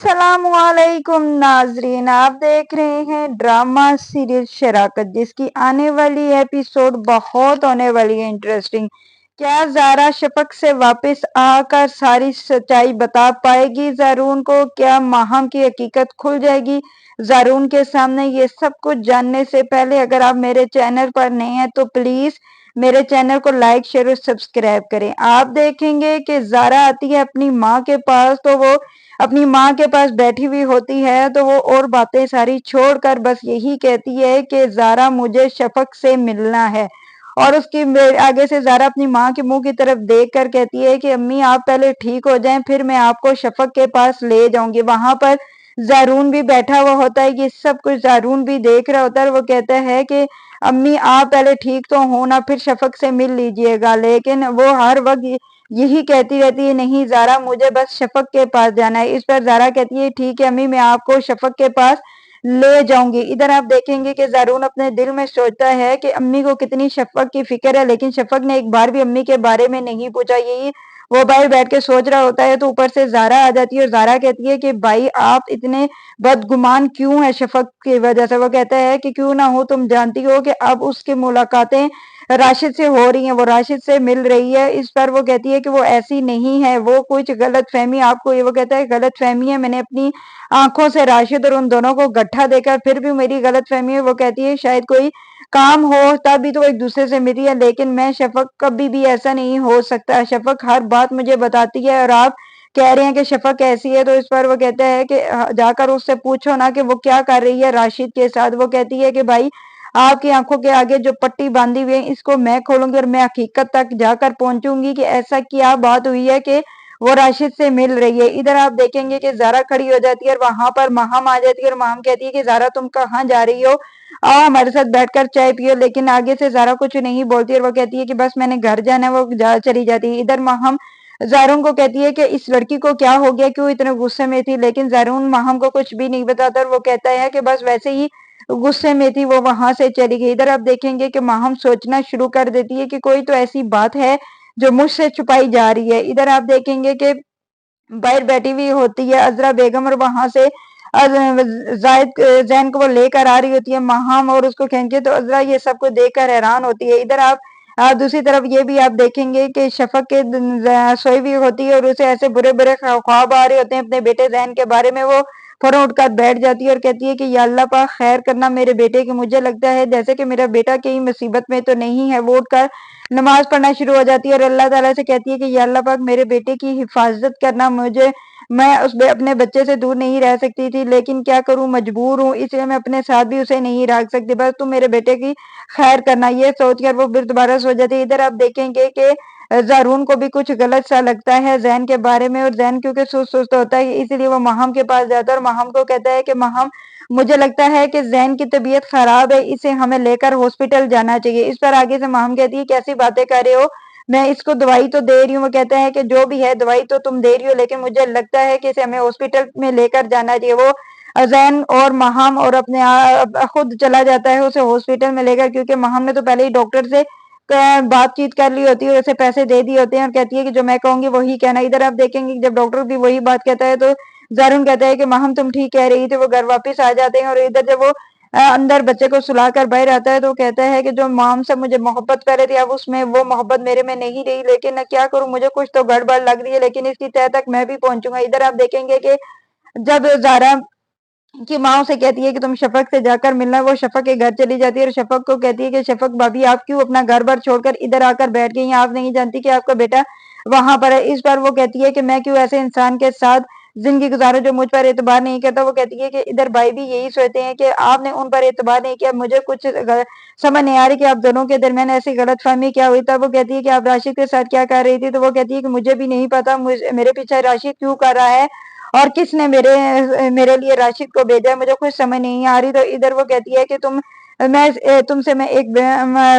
السلام علیکم ناظرین، آپ دیکھ رہے ہیں ڈرامہ سیریل شراکت، جس کی آنے والی ایپیسوڈ بہت ہونے والی ہے انٹرسٹنگ۔ کیا زارا شفق سے واپس آ کر ساری سچائی بتا پائے گی زارون کو؟ کیا ماہم کی حقیقت کھل جائے گی زارون کے سامنے؟ یہ سب کچھ جاننے سے پہلے اگر آپ میرے چینل پر نئے ہیں تو پلیز میرے چینل کو لائک شیئر اور سبسکرائب کریں۔ آپ دیکھیں گے کہ زارا آتی ہے اپنی ماں کے پاس، تو وہ اپنی ماں کے پاس بیٹھی ہوئی ہوتی ہے، تو وہ اور باتیں ساری چھوڑ کر بس یہی کہتی ہے کہ زارا مجھے شفق سے ملنا ہے۔ اور اس کی آگے سے زارا اپنی ماں کے منہ کی طرف دیکھ کر کہتی ہے کہ امی آپ پہلے ٹھیک ہو جائیں، پھر میں آپ کو شفق کے پاس لے جاؤں گی۔ وہاں پر زارون بھی بیٹھا ہوا ہوتا ہے، یہ سب کچھ زارون بھی دیکھ رہا ہوتا ہے، اور وہ کہتا ہے کہ امی آپ پہلے ٹھیک تو ہونا، پھر شفق سے مل لیجئے گا۔ لیکن وہ ہر وقت یہی کہتی رہتی ہے، نہیں زارا مجھے بس شفق کے پاس جانا ہے۔ اس پر زارا کہتی ہے ٹھیک ہے امی، میں آپ کو شفق کے پاس لے جاؤں گی۔ ادھر آپ دیکھیں گے کہ زارون اپنے دل میں سوچتا ہے کہ امی کو کتنی شفق کی فکر ہے، لیکن شفق نے ایک بار بھی امی کے بارے میں نہیں پوچھا۔ یہی وہ باہر بیٹھ کے سوچ رہا ہوتا ہے تو اوپر سے زارا آ جاتی ہے، اور زارا کہتی ہے کہ بھائی آپ اتنے بدگمان کیوں ہیں شفق کی وجہ سے؟ وہ کہتا ہے کہ کیوں نہ ہو، تم جانتی ہو کہ اب اس کی ملاقاتیں راشد سے ہو رہی ہیں، وہ راشد سے مل رہی ہے۔ اس پر وہ کہتی ہے کہ وہ ایسی نہیں ہے، وہ کچھ غلط فہمی آپ کو، یہ وہ کہتا ہے غلط فہمی ہے، میں نے اپنی آنکھوں سے راشد اور ان دونوں کو گٹھا دیکھا، پھر بھی میری غلط فہمی ہے۔ وہ کہتی ہے شاید کوئی کام ہو تبھی تو ایک دوسرے سے ملی ہے، لیکن میں شفق کبھی بھی ایسا نہیں ہو سکتا، شفق ہر بات مجھے بتاتی ہے، اور آپ کہہ رہے ہیں کہ شفق ایسی ہے، تو اس پر وہ کہتا ہے کہ جا کر اس سے پوچھو نا کہ وہ کیا کر رہی ہے راشد کے ساتھ۔ وہ کہتی ہے کہ بھائی آپ کی آنکھوں کے آگے جو پٹی باندھی ہوئی ہے اس کو میں کھولوں گی، اور میں حقیقت تک جا کر پہنچوں گی کہ ایسا کیا بات ہوئی ہے کہ وہ راشد سے مل رہی ہے۔ ادھر آپ دیکھیں گے کہ زارا کھڑی ہو جاتی ہے، اور وہاں پر ماہم آ جاتی ہے، اور ماہم کہتی ہے کہ زارا تم کہاں جا رہی ہو، آؤ ہمارے ساتھ بیٹھ کر چائے پیو۔ لیکن آگے سے زارا کچھ نہیں بولتی، اور وہ کہتی ہے کہ بس میں نے گھر جانا ہے، وہ چلی جاتی ہے۔ ادھر ماہم زارون کو کہتی ہے کہ اس لڑکی کو کیا ہو گیا، کیوں اتنے غصے میں تھی، لیکن زارون ماہم کو کچھ بھی نہیں بتاتا، اور وہ کہتا ہے کہ بس ویسے ہی غصے میں تھی، وہ وہاں سے چلی گئی۔ ادھر آپ دیکھیں گے کہ ماہم سوچنا شروع کر دیتی ہے کہ کوئی تو ایسی بات ہے جو مجھ سے چھپائی جا رہی ہے۔ ادھر آپ دیکھیں گے کہ باہر بیٹھی ہوئی ہوتی ہے عذرا بیگم، اور وہاں سے زین کو وہ لے کر آ رہی ہوتی ہے ماہم، اور اس کو کھینچے تو عذرا یہ سب کو دیکھ کر حیران ہوتی ہے۔ ادھر آپ دوسری طرف یہ بھی آپ دیکھیں گے کہ شفق کے سوئی ہوئی ہوتی ہے، اور اسے ایسے برے برے خواب آ رہے ہوتے ہیں اپنے بیٹے زین کے بارے میں۔ وہ فوراً اٹھ کر بیٹھ جاتی ہے اور کہتی ہے کہ یا اللہ پاک خیر کرنا میرے بیٹے کی، مجھے لگتا ہے جیسے کہ میرا بیٹا کہیں مصیبت میں تو نہیں ہے۔ وہ اٹھ کر نماز پڑھنا شروع ہو جاتی ہے، اور اللہ تعالیٰ سے کہتی ہے کہ یا اللہ پاک میرے بیٹے کی حفاظت کرنا، میں اپنے بچے سے دور نہیں رہ سکتی تھی، لیکن کیا کروں مجبور ہوں، اس لیے میں اپنے ساتھ بھی اسے نہیں رکھ سکتی، بس تم میرے بیٹے کی خیر کرنا۔ یہ سوچ کر وہ پھر دوبارہ سو جاتی ہے۔ ادھر آپ دیکھیں گے کہ زارون کو بھی کچھ غلط سا لگتا ہے زین کے بارے میں، اور زین کیونکہ سست ہوتا ہے اس لیے وہ ماہم کے پاس جاتا ہے، اور ماہم کو کہتا ہے کہ ماہم مجھے لگتا ہے کہ زین کی طبیعت خراب ہے، اسے ہمیں لے کر ہاسپٹل جانا چاہیے۔ اس پر آگے سے ماہم کہتی ہے کیسی باتیں کر رہے ہو، میں اس کو دوائی تو دے رہی ہوں۔ وہ کہتا ہے کہ جو بھی ہے دوائی تو تم دے رہی ہو، لیکن مجھے لگتا ہے کہ اسے ہمیں ہاسپٹل میں لے کر جانا چاہیے۔ وہ زین اور ماہم اور اپنے خود چلا جاتا ہے اسے ہاسپٹل میں لے کر، کیونکہ ماہم نے تو پہلے ہی ڈاکٹر سے بات چیت کر لی ہوتی ہے اور اسے پیسے دے دیے ہوتے ہیں، اور کہتی ہے کہ جو میں کہوں گی وہی کہنا۔ ادھر آپ دیکھیں گے جب ڈاکٹر بھی وہی بات کہتا ہے تو زارون کہتا ہے کہ ماہم تم ٹھیک کہہ رہی تھی۔ وہ گھر واپس آ جاتے ہیں، اور ادھر جب وہ اندر بچے کو سلا کر باہر آتا ہے تو کہتا ہے کہ جو مام سے مجھے محبت کر رہی تھی اب اس میں وہ محبت میرے میں نہیں رہی، لیکن کیا کروں مجھے کچھ تو گڑبڑ لگ رہی ہے، لیکن اس کی تہہ تک میں بھی پہنچوں گا۔ ادھر آپ دیکھیں گے کہ جب زارا کی ماں اسے کہتی ہے کہ تم شفق سے جا کر ملنا، وہ شفق کے گھر چلی جاتی ہے، اور شفق کو کہتی ہے کہ شفق بھابی آپ کیوں اپنا گھر بار چھوڑ کر ادھر آ کر بیٹھ گئی ہیں، آپ نہیں جانتی کہ آپ کا بیٹا وہاں پر ہے۔ اس پر وہ کہتی ہے کہ میں کیوں ایسے انسان کے ساتھ زندگی گزاروں جو مجھ پر اعتبار نہیں کرتا۔ وہ کہتی ہے کہ ادھر بھائی بھی یہی سوچتے ہیں کہ آپ نے ان پر اعتبار نہیں کیا، مجھے کچھ سمجھ نہیں آ رہی کہ آپ دونوں کے درمیان ایسی غلط فہمی کیا ہوئی۔ تب وہ کہتی ہے کہ آپ راشد کے ساتھ کیا کر رہی تھی، تو وہ کہتی ہے کہ مجھے بھی نہیں پتا میرے پیچھے راشد کیوں کر رہا ہے، اور کس نے میرے لیے راشد کو بھیجا ہے، مجھے کچھ سمجھ نہیں آ رہی۔ تو ادھر وہ کہتی ہے کہ تم سے میں ایک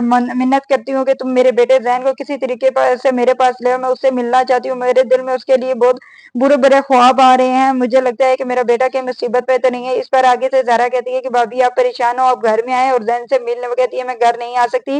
منت کرتی ہوں کہ تم میرے بیٹے زین کو کسی طریقے سے میرے پاس لے، میں اس سے ملنا چاہتی ہوں، میرے دل میں اس کے لیے بہت برے برے خواب آ رہے ہیں، مجھے لگتا ہے کہ میرا بیٹا کی مصیبت پہ تو نہیں ہے۔ اس پر آگے سے زارا کہتی ہے کہ بھابی آپ پریشان ہو، آپ گھر میں آئے اور زین سے ملنے۔ وہ کہتی ہے میں گھر نہیں آ سکتی،